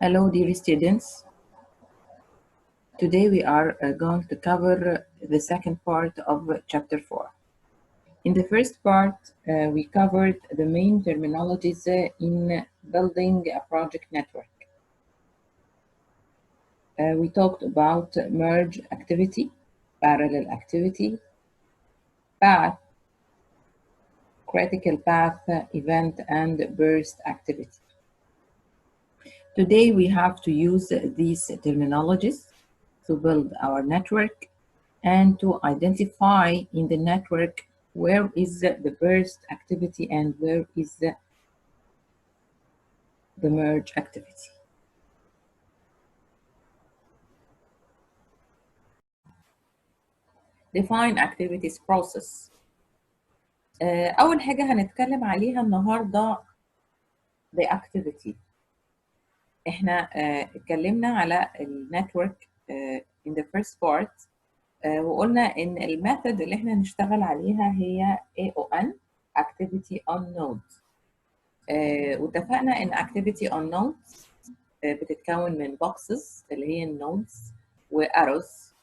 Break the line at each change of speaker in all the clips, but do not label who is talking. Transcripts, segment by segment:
Hello, dear students. Today we are going to cover the second part of chapter 4. In the first part, we covered the main terminologies in building a project network. We talked about merge activity, parallel activity, path, critical path, event, and burst activity. Today we have to use these terminologies to build our network and to identify in the network where is the burst activity and where is the merge activity. Define activities process. أول حاجة هنتكلم عليها النهاردة the activity. احنا اتكلمنا على النتورك in the first part وقلنا ان الميثود اللي احنا نشتغل عليها هي AON activity on node. واتفقنا ان activity on node بتتكون من boxes اللي هي النودز وarrows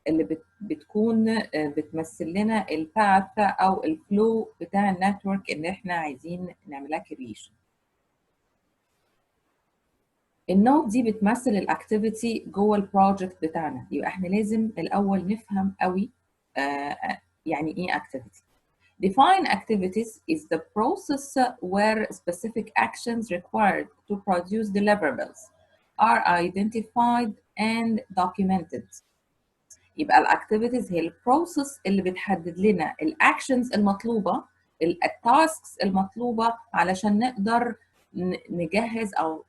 اللي بتكون بتمثل لنا الباث او الفلو بتاع النتورك اللي احنا عايزين نعملها كريشن. النود دي بتمثل الاكتيفيتي جوه البروجكت بتاعنا، يبقى احنا لازم الاول نفهم قوي يعني ايه activity. Define activities is the process where specific actions required to produce deliverables are identified and documented. يبقى الاكتيفيتيز هي البروسيس اللي بتحدد لنا الاكشنز المطلوبه، التاسكس المطلوبه علشان نقدر نجهز او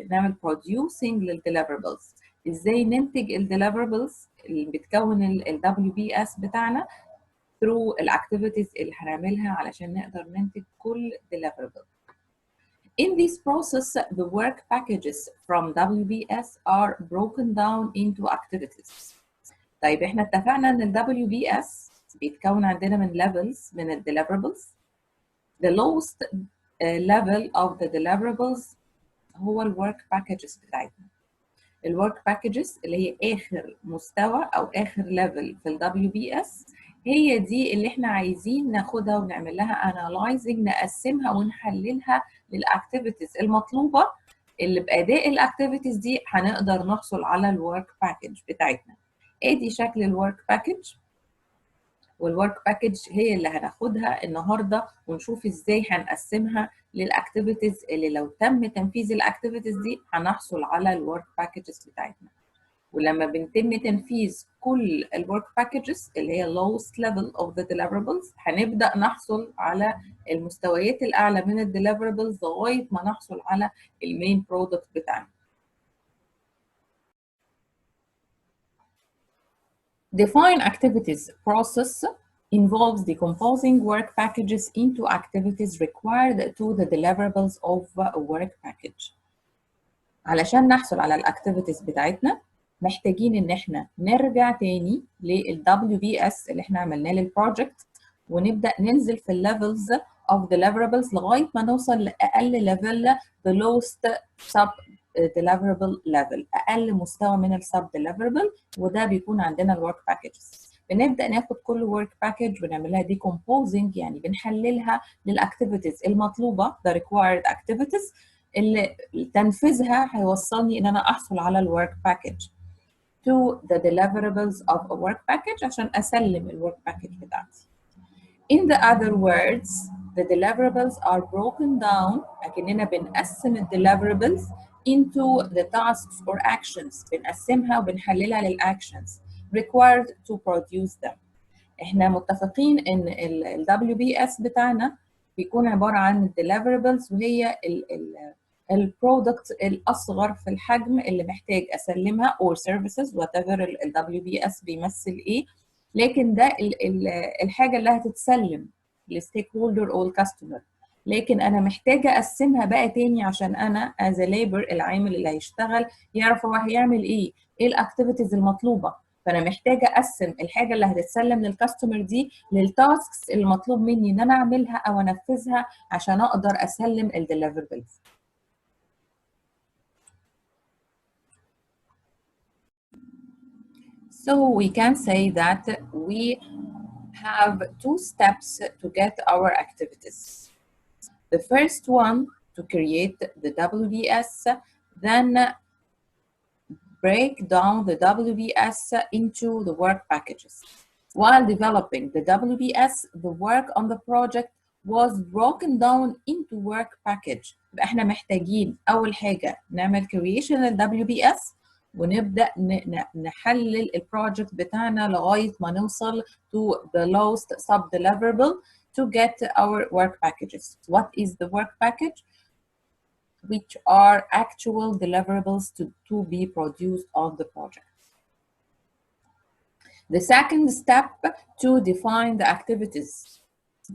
نعمل producing للديليفربلز. ازاي ننتج الديليفربلز اللي بتكون ال WBS بتاعنا through الاكتيفيتيز اللي هنعملها علشان نقدر ننتج كل deliverable. In this process, the work packages from WBS are broken down into activities. طيب احنا اتفقنا ان ال WBS بيتكون عندنا من levels من ال deliverables. The lowest level of the deliverables هو ال work packages بتاعتنا. ال work packages اللي هي آخر مستوى أو آخر level في ال WBS هي دي اللي احنا عايزين ناخدها ونعمل لها analyzing، نقسمها ونحللها للأكتيفيتيز المطلوبة اللي بأداء الأكتيفيتيز دي هنقدر نحصل على ال work package بتاعتنا. ادي شكل الورك باكج، والورك باكج هي اللي هناخدها النهارده ونشوف ازاي هنقسمها للاكتيفيتيز اللي لو تم تنفيذ الاكتيفيتيز دي هنحصل على الورك باكجز بتاعتنا. ولما بنتم تنفيذ كل الورك باكجز اللي هي lowest level of the deliverables هنبدا نحصل على المستويات الاعلى من الديليفربلز لغايه ما نحصل على المين برودكت بتاعنا. Define activities process involves decomposing work packages into activities required to the deliverables of a work package. علشان نحصل على الاكتيفيتيز بتاعتنا محتاجين ان احنا نرجع تاني لل WBS اللي احنا عملناه للبروجكت ونبدا ننزل في الليفلز of deliverables لغايه ما نوصل لاقل ليفل the lowest sub deliverable level، اقل مستوى من السب deliverable، وده بيكون عندنا الورك باكجز. بنبدا ناخد كل ورك باكج ونعملها decomposing، يعني بنحللها للاكتيفيتيز المطلوبه the required activities اللي تنفيذها هيوصلني ان انا احصل على الورك باكج to the deliverables of a work package عشان اسلم الورك باكج بتاعتي. In the other words, the deliverables are broken down. أكننا بنقسم ال deliverables into the tasks or actions. بنقسمها وبنحللها للactions required to produce them. إحنا متفقين إن ال WBS بتاعنا بيكون عبارة عن deliverables وهي ال product الأصغر في الحجم اللي محتاج أسلمها or services whatever ال WBS بيمثل إيه. لكن ده الحاجه اللي هتتسلم للستيك هولدر او الكاستمر، لكن انا محتاجه اقسمها بقى تاني عشان انا از ليبر العامل اللي هيشتغل يعرف هو هيعمل ايه الاكتيفيتيز المطلوبه. فانا محتاجه اقسم الحاجه اللي هتتسلم للكاستمر دي للتاسكس المطلوب مني ان انا اعملها او انفذها عشان اقدر اسلم الديليفربلز. So we can say that we have two steps to get our activities. The first one, to create the WBS, then break down the WBS into the work packages. While developing the WBS, the work on the project was broken down into work package. يبقى احنا محتاجين أول حاجة نعمل creation لل WBS ونبدأ نحلل البروجكت بتاعنا لغاية ما نوصل to the lowest sub-deliverable to get our work packages. What is the work package? Which are actual deliverables to be produced on the project. The second step, to define the activities.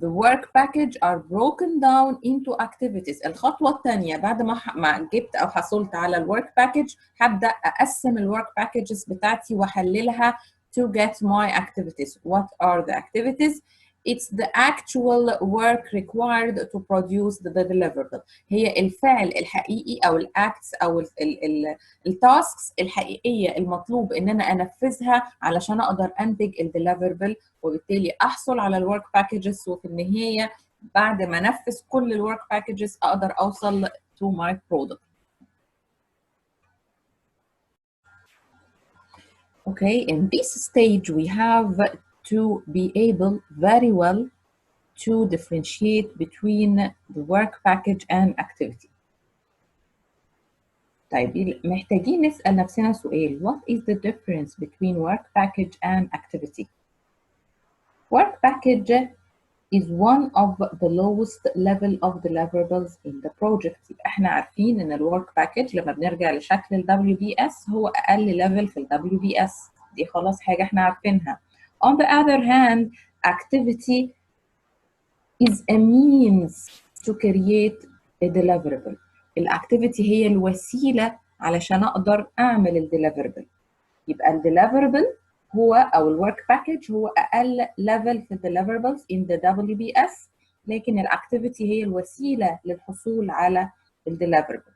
The work package are broken down into activities. الخطوة الثانية بعد ما جبت أو حصلت على الwork package هبدأ أقسم الwork packages بتاعتي وأحللها to get my activities. What are the activities? It's the actual work required to produce the deliverable. هي الفعل الحقيقي أو الأكتس أو التاسكس الحقيقية المطلوب إن أنا أنفذها علشان أقدر أنتج الديليفربل وبالتالي أحصل على الورك باكجز وفي النهاية بعد ما أنفذ كل الورك باكجز أقدر أوصل to my product. Okay, in this stage we have to be able very well to differentiate between the work package and activity. طيب محتاجين نسأل نفسنا سؤال. What is the difference between work package and activity? Work package is one of the lowest level of deliverables in the project. يبقى احنا عارفين ان الورك باكج لما بنرجع لشكل ال WBS هو اقل ليفل في ال WBS. دي خلاص حاجة احنا عارفينها. On the other hand, activity is a means to create a deliverable. الاكتيفيتي هي الوسيلة علشان اقدر اعمل الديليفربل. يبقى الديليفربل هو او الورك باكج هو اقل ليفل في deliverables in the WBS، لكن الاكتيفيتي هي الوسيله للحصول على الديليفربل.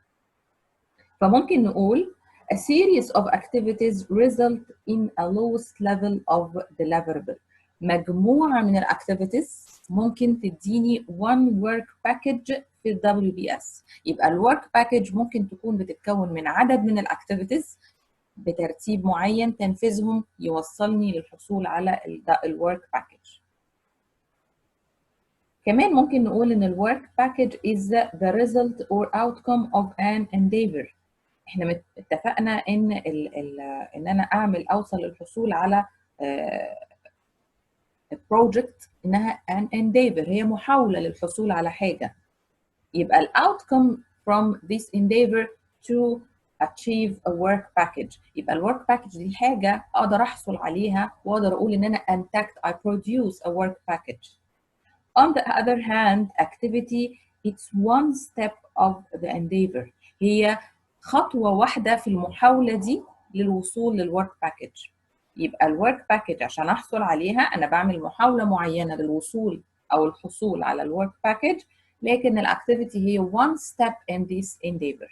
فممكن نقول a series of activities result in a lowest level of deliverable. مجموعه من الاكتيفيتيز ممكن تديني one work package في ال WBS. يبقى الورك باكج ممكن تكون بتتكون من عدد من الاكتيفيتيز بترتيب معين تنفيذهم يوصلني للحصول على الورك باكج. كمان ممكن نقول ان الورك باكج is the result or outcome of an endeavor. احنا اتفقنا ان ان انا اوصل للحصول على project انها an endeavor، هي محاولة للحصول على حاجة. يبقى ال outcome from this endeavor to achieve a work package. يبقى ال work package دي حاجة أقدر أحصل عليها وأقدر أقول إن أنا أنتجت I produce a work package. On the other hand, activity it's one step of the endeavor. هي خطوة واحدة في المحاولة دي للوصول للwork package. يبقى الwork package عشان أحصل عليها أنا بعمل محاولة معينة للوصول أو الحصول على الwork package، لكن الاكتيفيتي هي one step in this endeavor.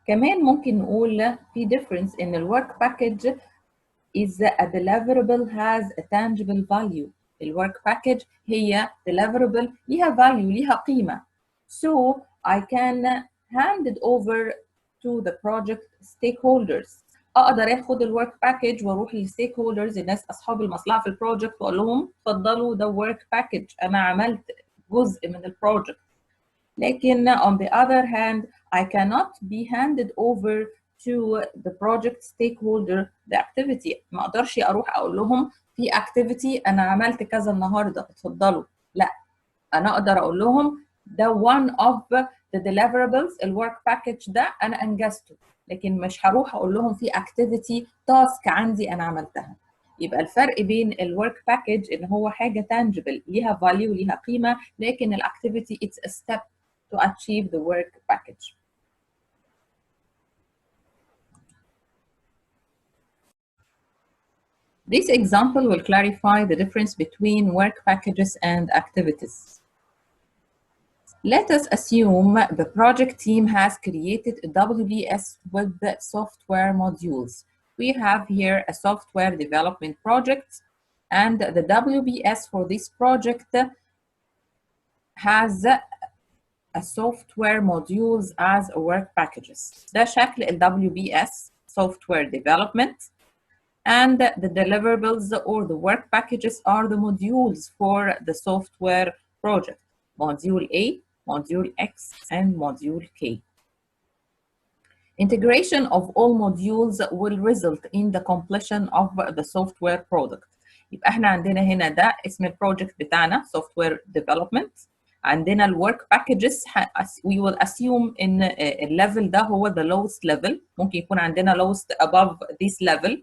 كمان ممكن نقول في difference in the work package is a deliverable has a tangible value. ال work package هي deliverable ليها value ليها قيمة. So I can hand it over to the project stakeholders. اقدر اخد الورك باكج واروح للستيك هولدرز، الناس اصحاب المصلحه في البروجكت، واقول لهم اتفضلوا ده ورك باكج، انا عملت جزء من البروجكت. لكن on the other hand I cannot be handed over to the project stakeholder the activity. ما اقدرش اروح اقول لهم في activity انا عملت كذا النهارده اتفضلوا، لا انا اقدر اقول لهم ده one of the deliverables الورك باكج ده انا انجزته، لكن مش هروح اقول لهم في activity task عندي انا عملتها. يبقى الفرق بين الورك باكج ان هو حاجه tangible ليها value ليها قيمه، لكن الاكتيفيتي it's a step to achieve the work package. This example will clarify the difference between work packages and activities. Let us assume the project team has created a WBS with the software modules. We have here a software development project, and the WBS for this project has a software modules as work packages. ده شكل ال WBS software development, and the deliverables or the work packages are the modules for the software project. Module A, Module X, and Module K. Integration of all modules will result in the completion of the software product. يبقى احنا عندنا هنا ده اسم البروجكت بتاعنا software development. عندنا الورك packages we will assume ان الليفل ده هو the lowest level. ممكن يكون عندنا lowest above this level.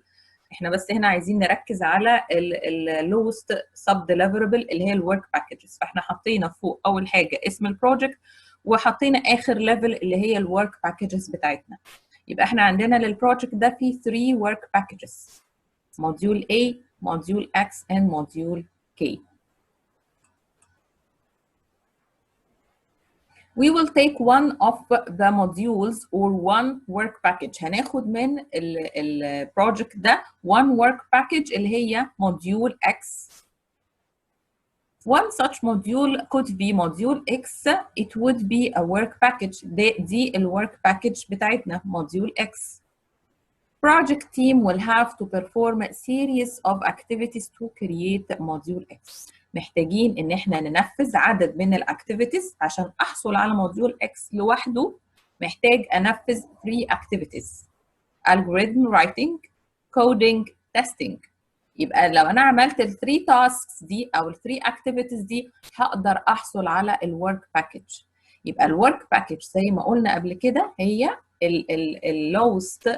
احنا بس هنا عايزين نركز على ال lowest sub deliverable اللي هي الورك packages. فاحنا حطينا فوق اول حاجه اسم البروجكت وحطينا اخر ليفل اللي هي الورك packages بتاعتنا. يبقى احنا عندنا للبروجكت ده في 3 work packages: module A, module X, and module K. We will take one of the modules or one work package. هناخد من البروجكت ده one work package اللي هي module X. One such module could be module X. It would be a work package. دي الwork package بتاعتنا module X. Project team will have to perform a series of activities to create module X. محتاجين ان احنا ننفذ عدد من الاكتيفيتيز. عشان احصل على موديول X لوحده محتاج انفذ 3 activities: algorithm writing, coding, testing. يبقى لو انا عملت ال 3 tasks دي او ال 3 activities دي هقدر احصل على الورك باكج. يبقى الورك باكج زي ما قلنا قبل كده هي ال lowest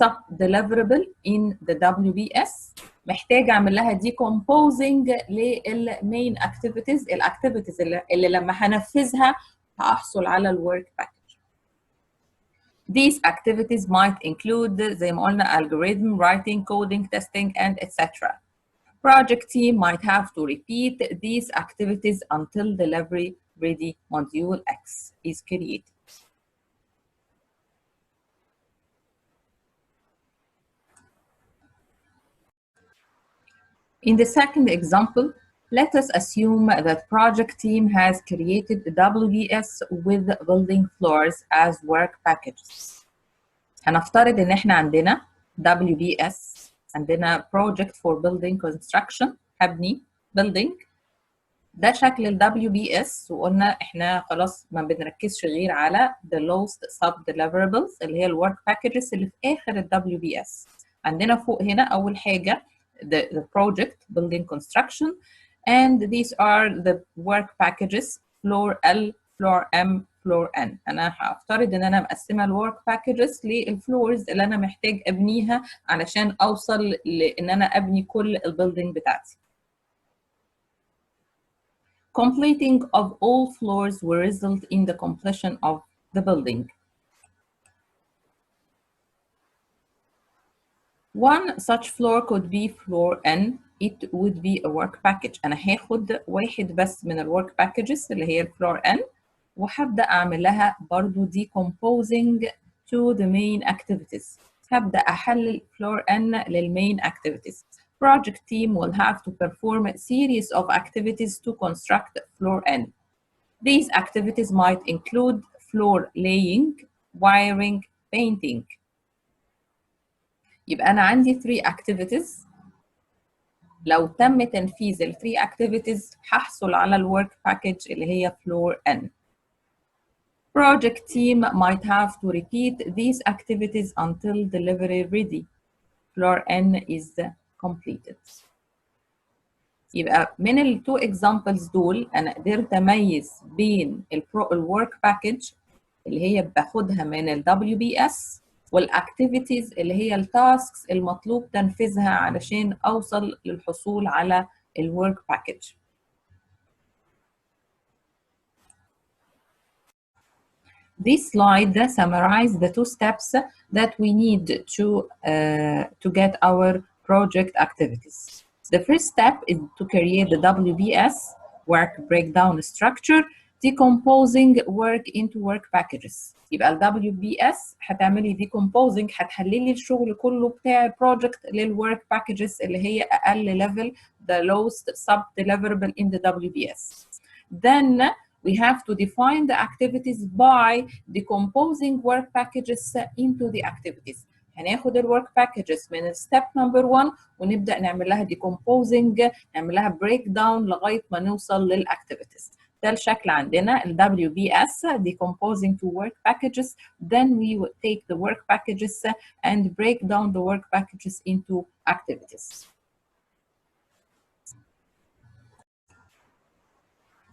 sub deliverable in the WBS. محتاج اعمل لها decomposing للمين activities، الاكتيفيتيز اللي لما هنفذها هحصل على الورك باكج. These activities might include زي ما قلنا algorithm, writing, coding, testing, and etc. Project team might have to repeat these activities until delivery ready module X is created. In the second example, let us assume that project team has created a WBS with building floors as work packages. هنفترض ان احنا عندنا WBS، عندنا project for building construction، هبني building. ده شكل ال WBS، وقلنا احنا خلاص ما بنركزش غير على the lowest sub deliverables اللي هي الورك packages اللي في اخر ال WBS. عندنا فوق هنا اول حاجه the project building construction, and these are the work packages floor L, floor M, floor N. انا هفترض ان انا مقسمه الورك packages للفلورز اللي انا محتاج ابنيها علشان اوصل لان انا ابني كل البيلدينج بتاعتي. Completing of all floors will result in the completion of the building. One such floor could be floor N. It would be a work package. أنا هاخد واحد بس من الwork packages اللي هي الفلور N وهبدأ أعمل لها برضو decomposing to the main activities. هبدأ أحلل floor N للmain activities. Project team will have to perform a series of activities to construct floor N. These activities might include floor laying, wiring, painting. يبقى أنا عندي 3 activities. لو تم تنفيذ ال 3 activities هحصل على الورك باكج اللي هي floor N. Project team might have to repeat these activities until delivery ready. Floor N is completed. يبقى من ال 2 examples دول أنا قدرت أميز بين الورك باكج اللي هي باخدها من ال WBS والاكتيفيتيز اللي هي التاسكس المطلوب تنفيذها علشان اوصل للحصول على الورك باكج. This slide summarizes the 2 steps that we need to get our project activities. The first step is to create the WBS work breakdown structure decomposing work into work packages. يبقى ال WBS هتعملي decomposing، هتحللي الشغل كله بتاع البروجكت للwork packages اللي هي أقل level، the lowest sub-deliverable in the WBS. Then we have to define the activities by decomposing work packages into the activities. هناخد الwork packages من step number 1 ونبدأ نعمل لها decomposing، نعمل لها breakdown لغاية ما نوصل للactivities. ده الشكل عندنا ال WBS decomposing to work packages. Then we would take the work packages and break down the work packages into activities.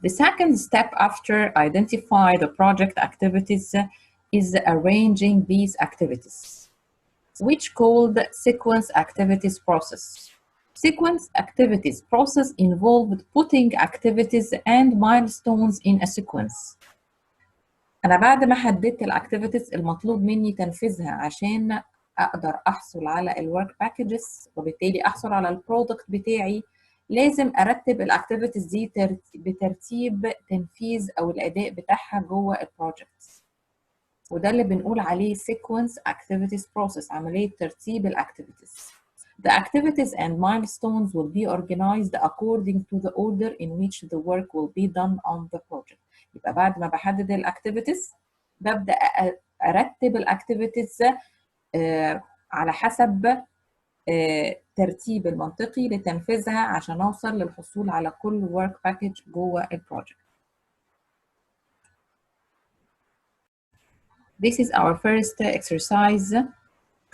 The second step after identify the project activities is arranging these activities, which called sequence activities process. Sequence activities process involved putting activities and milestones in a sequence. أنا بعد ما حددت الactivities المطلوب مني تنفيذها عشان أقدر أحصل على الwork packages وبالتالي أحصل على البرودكت بتاعي، لازم أرتب الactivities دي بترتيب تنفيذ أو الأداء بتاعها جوه البروجكت. وده اللي بنقول عليه sequence activities process، عملية ترتيب الactivities. The activities and milestones will be organized according to the order in which the work will be done on the project. يبقى بعد ما بحدد الactivities ببدأ أرتب الactivities على حسب ترتيب المنطقي لتنفيذها عشان أوصل للحصول على كل work package جوه البروجكت. This is our first exercise,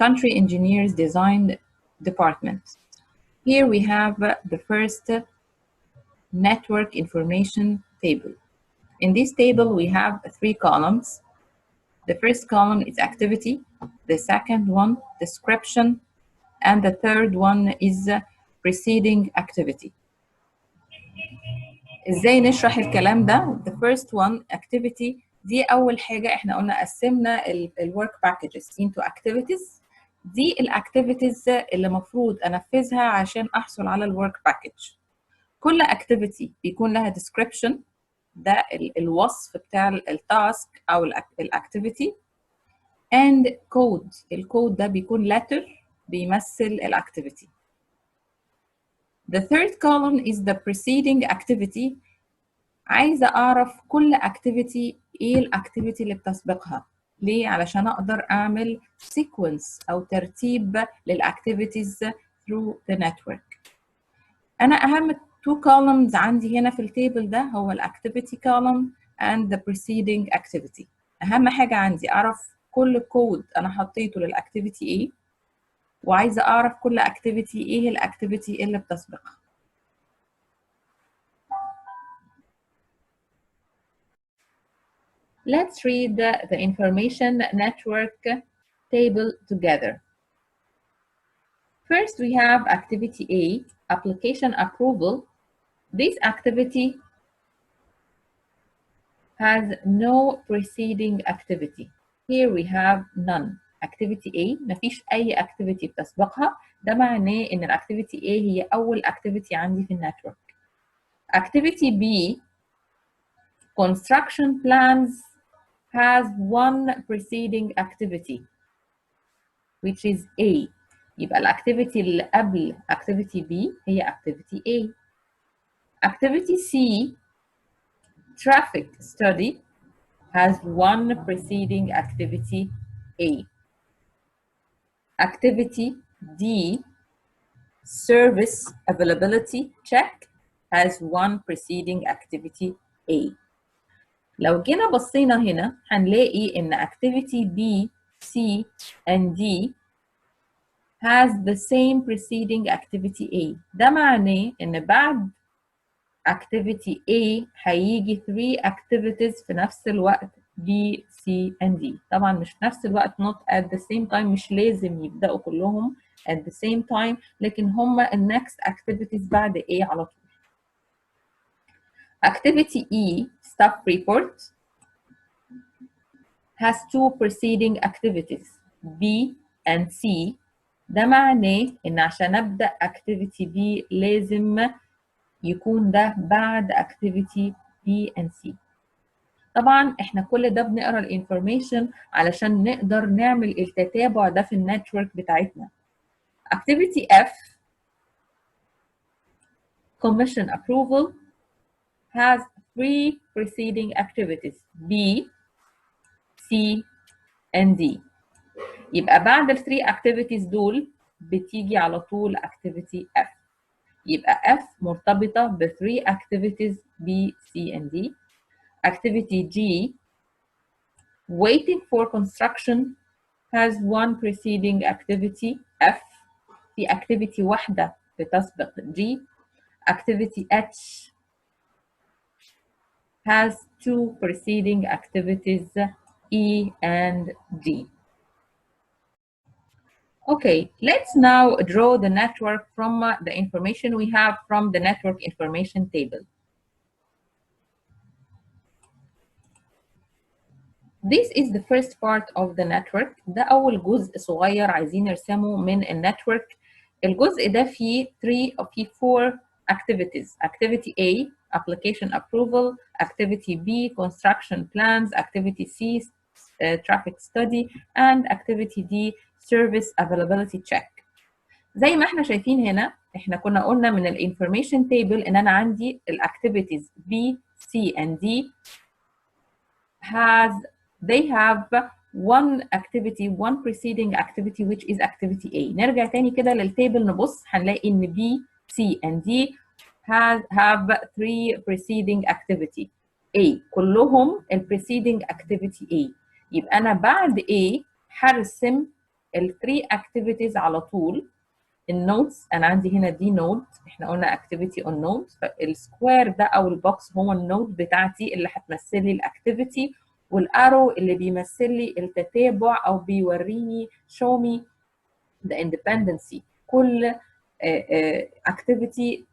Country Engineers Design Department. Here we have the first network information table. In this table, we have 3 columns. The first column is activity, the second one, description, and the third one is preceding activity. ازاي نشرح الكلام ده؟ The first one, activity، دي أول حاجة احنا قلنا قسمنا الwork packages into activities. دي الاكتيفيتيز اللي المفروض انفذها عشان احصل على الورك باكج. كل اكتيفيتي بيكون لها description، ده الوصف بتاع التاسك او الاكتيفيتي، and code، الكود ده بيكون letter بيمثل الاكتيفيتي. The third column is the preceding activity. عايزه اعرف كل اكتيفيتي ايه الاكتيفيتي اللي بتسبقها. ليه؟ علشان اقدر اعمل sequence او ترتيب للاكتيفيتيز through the network. انا اهم 2 columns عندي هنا في التيبل ده هو الاكتيفيتي column and the preceding activity. اهم حاجه عندي اعرف كل كود انا حطيته للاكتيفيتي ايه، وعايزه اعرف كل اكتيفيتي ايه الاكتيفيتي اللي بتسبقها. Let's read the information network table together. First, we have activity A, application approval. This activity has no preceding activity. Here we have none. Activity A مفيش أي activity بتسبقها، ده معناه إن الactivity A هي أول activity عندي في النتورك. Activity B, construction plans, has one preceding activity which is A. يبقى الاكتيفيتي اللي قبل activity B هي activity A. Activity C, traffic study, has one preceding activity A. Activity D, service availability check, has one preceding activity A. لو جينا بصينا هنا هنلاقي إن activity B, C, and D has the same preceding activity A. ده معناه إن بعد activity A هيجي 3 activities في نفس الوقت B, C, and D. طبعا مش في نفس الوقت not at the same time، مش لازم يبدأوا كلهم at the same time، لكن هما next activities بعد A على طول. Activity E, staff report, has 2 preceding activities B and C. ده معناه إن عشان أبدأ activity B لازم يكون ده بعد activity B and C. طبعا احنا كل ده بنقرا الانفورميشن علشان نقدر نعمل التتابع ده في النتورك بتاعتنا. activity F commission approval has 3 preceding activities B, C and D. يبقى بعد ال 3 activities دول بتيجي على طول activity F. يبقى F مرتبطة ب 3 activities B, C and D. Activity G waiting for construction has 1 preceding activity F. في activity واحدة بتسبق G. Activity H has 2 preceding activities E and D. Okay, let's now draw the network from the information we have from the network information table. This is the first part of the network. ده أول جزء صغير عايزين نرسمه من النتورك. الجزء ده فيه 4 activities. Activity A, application approval. Activity B, construction plans. Activity C, traffic study. And activity D, service availability check. زي ما احنا شايفين هنا، احنا كنا قلنا من الانفورميشن تيبل ان انا عندي الاكتيفيتيز B, C and D they have one preceding activity which is activity A. نرجع تاني كده للتيبل نبص هنلاقي ان B, C and D have 3 preceding activity A. كلهم ال preceding activity A. يبقى انا بعد A هرسم ال 3 activities على طول. النودز انا عندي هنا دي نود، احنا قلنا اكتيفيتي اون نود، فالسكوير ده او البوكس هو النود بتاعتي اللي هتمثل لي الاكتيفيتي، والارو اللي بيمثل لي التتابع او بيوريني show me the independency. كل اكتيفيتي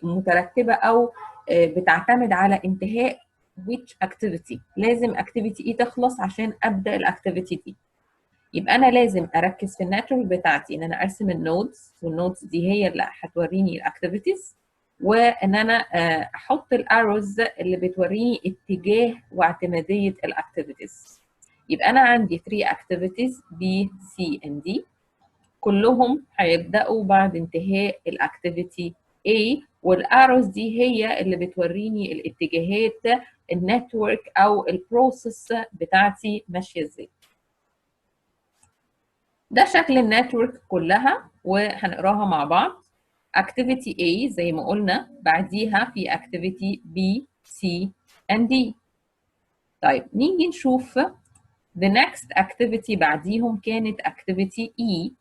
مترتبه او بتعتمد على انتهاء which activity. لازم activity ايه تخلص عشان ابدا الاكتيفيتي دي. يبقى انا لازم اركز في النتورك بتاعتي ان انا ارسم النودز، والنودز دي هي اللي هتوريني الاكتيفيتيز، وان انا احط الاروز اللي بتوريني اتجاه واعتماديه الاكتيفيتيز. يبقى انا عندي 3 اكتيفيتيز B, C and D، كلهم هيبداوا بعد انتهاء الاكتيفيتي A، والاروز دي هي اللي بتوريني الاتجاهات النتورك او البروسيس بتاعتي ماشيه ازاي. ده شكل النتورك كلها وهنقراها مع بعض. activity A زي ما قلنا بعديها في activity B, C and D. طيب نيجي نشوف the next activity بعديهم كانت activity E،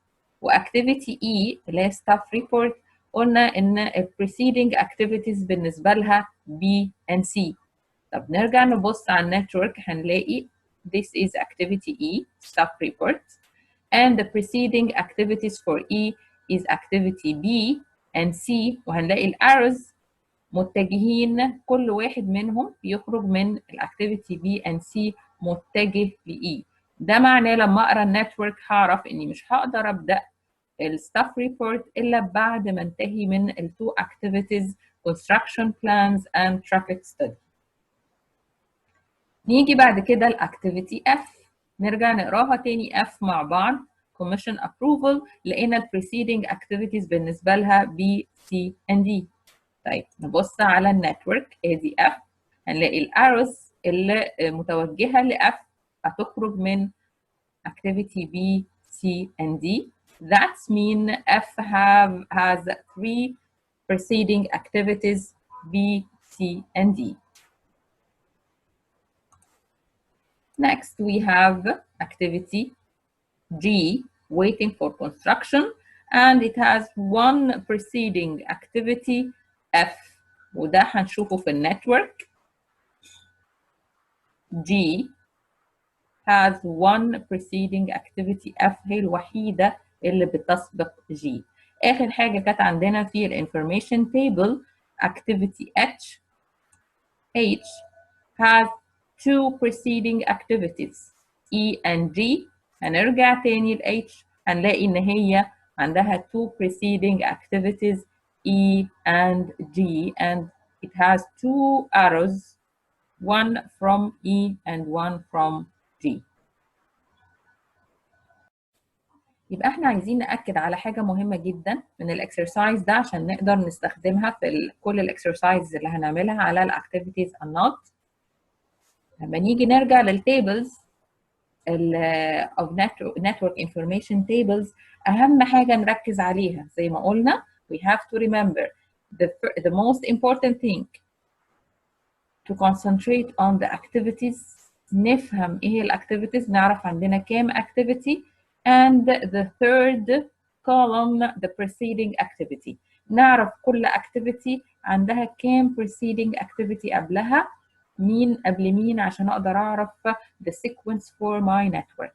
واكتيفيتي E اللي هي staff report قلنا ان ال preceding activities بالنسبة لها B and C. طب نرجع نبص على النتورك هنلاقي this is activity E, staff report. And the preceding activities for E is activity B and C، وهنلاقي الارز متجهين كل واحد منهم بيخرج من الاكتيفيتي B and C متجه ل E. ده معناه لما اقرا النتورك هعرف اني مش هقدر ابدا الستاف ريبورت الا بعد ما انتهي من التو activities construction plans and traffic study. نيجي بعد كده الاكتيفيتي F، نرجع نقراها تاني F مع بعض. commission approval لقينا ال preceding activities بالنسبة لها B, C and D. طيب نبص على النتورك ادي F، هنلاقي الارز اللي متوجهة ل F هتخرج من activity B, C and D. That means F has 3 preceding activities B, C and D. Next, we have activity G, waiting for construction, and it has 1 preceding activity F، وده هنشوفه في النتورك. G has 1 preceding activity F، هي الوحيدة اللي بتسبق G. آخر حاجة كانت عندنا في الانفورميشن تيبل activity H has 2 preceding activities E and G. هنرجع تاني ل H هنلاقي إن هي عندها 2 preceding activities E and G and it has 2 arrows one from E and one from G. يبقى احنا عايزين نأكد على حاجة مهمة جدا من الاكسرسايز ده عشان نقدر نستخدمها في كل الاكسرسايز اللي هنعملها على الاكتيفيتيز النوت. لما نيجي نرجع للتيبلز of network information tables، أهم حاجة نركز عليها زي ما قلنا we have to remember the most important thing to concentrate on the activities. نفهم ايه الاكتيفيتيز، نعرف عندنا كام activity، and the third column the preceding activity. نعرف كل activity عندها كام preceding activity قبلها، مين قبل مين، عشان اقدر اعرف the sequence for my network.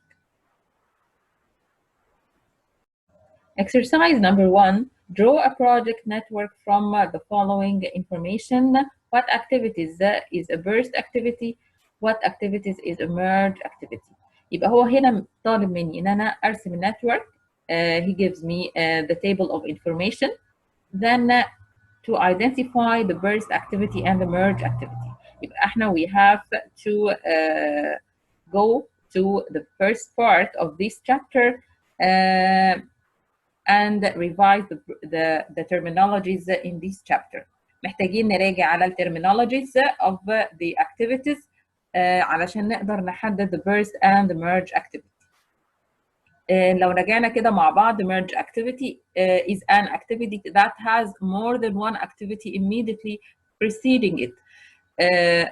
Exercise number 1. Draw a project network from the following information. What activities is a burst activity? What activities is a merge activity? يبقى هو هنا طالب مني ان انا ارسم النتورك. He gives me the table of information. Then to identify the burst activity and the merge activity. يبقى احنا we have to go to the first part of this chapter and revise the terminologies in this chapter. محتاجين نراجع على الترمينولوجيز of the activities علشان نقدر نحدد the burst and the merge activity. لو رجعنا كده مع بعض merge activity is an activity that has more than one activity immediately preceding it.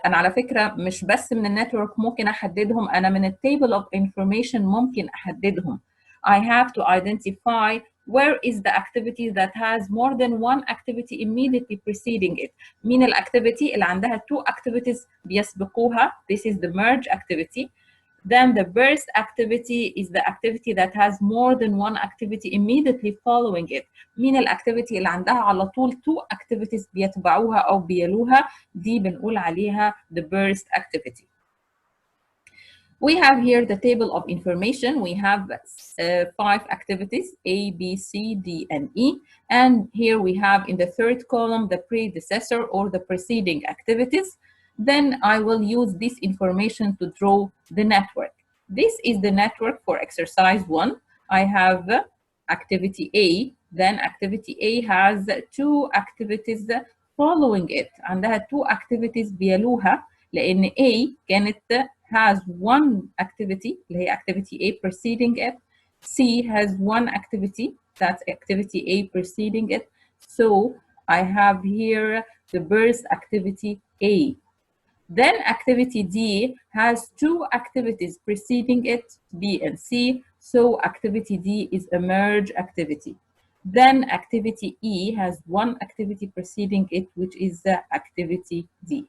أنا على فكرة مش بس من النتورك ممكن أحددهم، أنا من التable of information ممكن أحددهم. I have to identify where is the activity that has more than one activity immediately preceding it. مين الactivity اللي عندها two activities بيسبقوها. This is the merge activity. Then the burst activity is the activity that has more than one activity immediately following it. مين الاكتيفيتي اللي عندها على طول two activities بيتبعوها أو بيلوها، دي بنقول عليها the burst activity. We have here the table of information. We have 5 activities, A, B, C, D, and E. And here we have in the third column the predecessor or the preceding activities. Then I will use this information to draw the network. This is the network for exercise 1. I have activity A. Then activity A has 2 activities following it. عندها 2 activities بيلوها لأن A كانت has one activity اللي هي activity A preceding it. C has one activity, that's activity A preceding it. So I have here the burst activity A. Then activity D has 2 activities preceding it, B and C. So activity D is a merge activity. Then activity E has one activity preceding it, which is the activity D.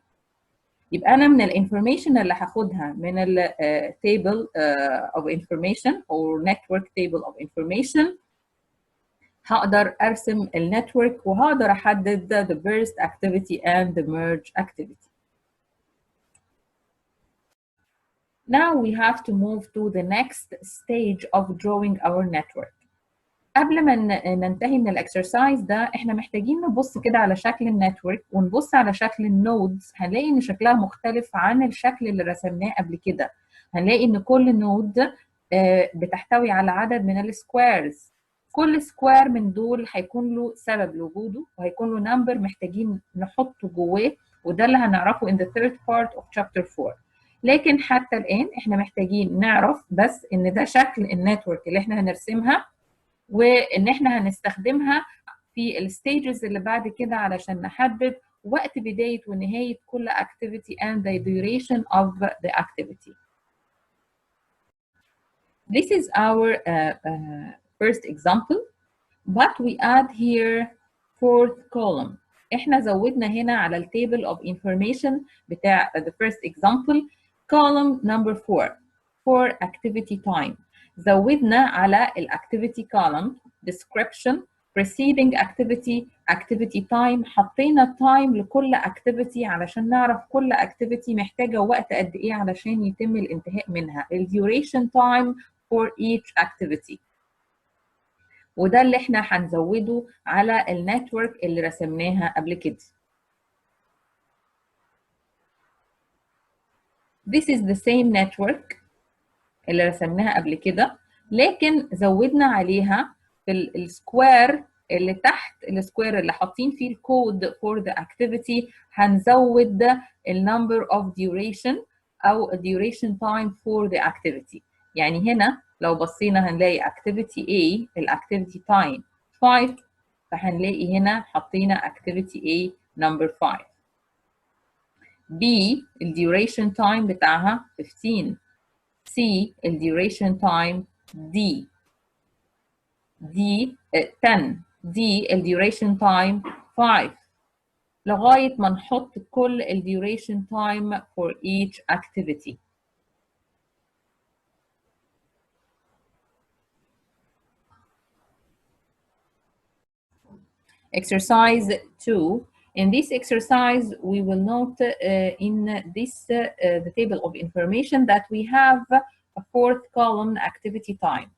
يبقى أنا من الانفورميشن اللي هاخدها من التيبل of information or network table of information هقدر أرسم النتورك وهقدر أحدد the burst activity and the merge activity. Now we have to move to the next stage of drawing our network. قبل ما ننتهي من الاكسرسايز ده احنا محتاجين نبص كده على شكل النتورك ونبص على شكل النودز. هنلاقي ان شكلها مختلف عن الشكل اللي رسمناه قبل كده. هنلاقي ان كل نود بتحتوي على عدد من السكويرز. كل سكوير من دول هيكون له سبب لوجوده وهيكون له نمبر محتاجين نحطه جواه، وده اللي هنعرفه in the third part of chapter 4. لكن حتى الان احنا محتاجين نعرف بس ان ده شكل النتورك اللي احنا هنرسمها، وان احنا هنستخدمها في الستيجز اللي بعد كده علشان نحدد وقت بدايه ونهايه كل activity and the duration of the activity. This is our first example, but we add here fourth column. احنا زودنا هنا على التable of information بتاع the first example column number 4 for activity time. زودنا على activity column description preceding activity activity time. حطينا time لكل activity علشان نعرف كل activity محتاجة وقت قد ايه علشان يتم الانتهاء منها. duration time for each activity. وده اللي احنا هنزوده على النتورك اللي رسمناها قبل كده. This is the same network اللي رسمناها قبل كده، لكن زودنا عليها في السكوير اللي تحت السكوير اللي حاطين فيه الكود for the activity، هنزود number of duration أو duration time for the activity. يعني هنا لو بصينا هنلاقي activity A الactivity time 5، فهنلاقي هنا حطينا activity A number 5. B duration time بتاعها 15. C duration time D 10. D duration time 5 لغاية ما نحط كل duration time for each activity. Exercise 2. In this exercise, we will note in this the table of information that we have a fourth column activity time.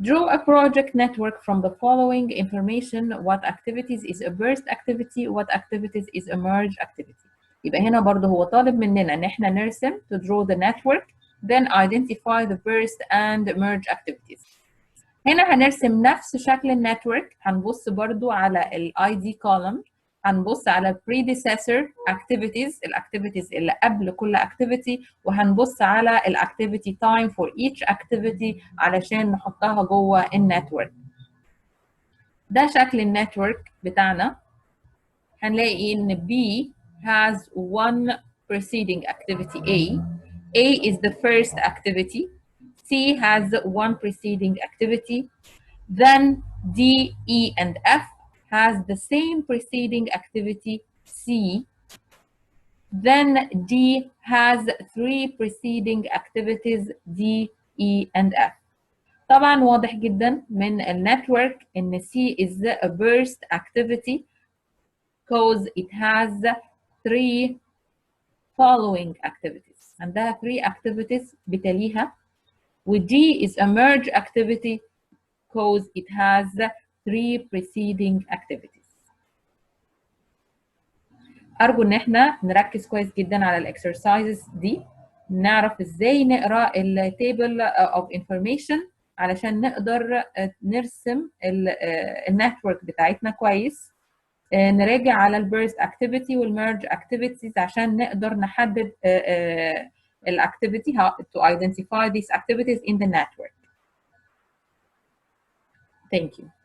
Draw a project network from the following information. What activities is a burst activity? What activities is a merge activity? يبقى هنا برضه هو طالب مننا ان احنا نرسم to draw the network, then identify the burst and merge activities. هنا هنرسم نفس شكل النتورك، هنبص برضو على الاي دي column، هنبص على predecessor activities الاكتيفيتيز اللي قبل كل activity، وهنبص على الاكتيفيتي time for each activity علشان نحطها جوه النتورك. ده شكل النتورك بتاعنا. هنلاقي ان B has one preceding activity A. A is the first activity. C has one preceding activity. Then D, E, and F has the same preceding activity C. Then D has three preceding activities D, E, and F. طبعا واضح جدا من النتورك ان C is a burst activity because it has three following activities. عندها three activities بتليها. و D is a merge activity because it has three preceding activities. أرجو إن إحنا نركز كويس جدا على الإكسرسايزز دي، نعرف إزاي نقرأ التيبل of information علشان نقدر نرسم النتورك بتاعتنا كويس، نراجع على البيرست اكتيفيتي والميرج اكتيفيتيز عشان نقدر نحدد الاكتيفيتي to identify these activities in the network. Thank you.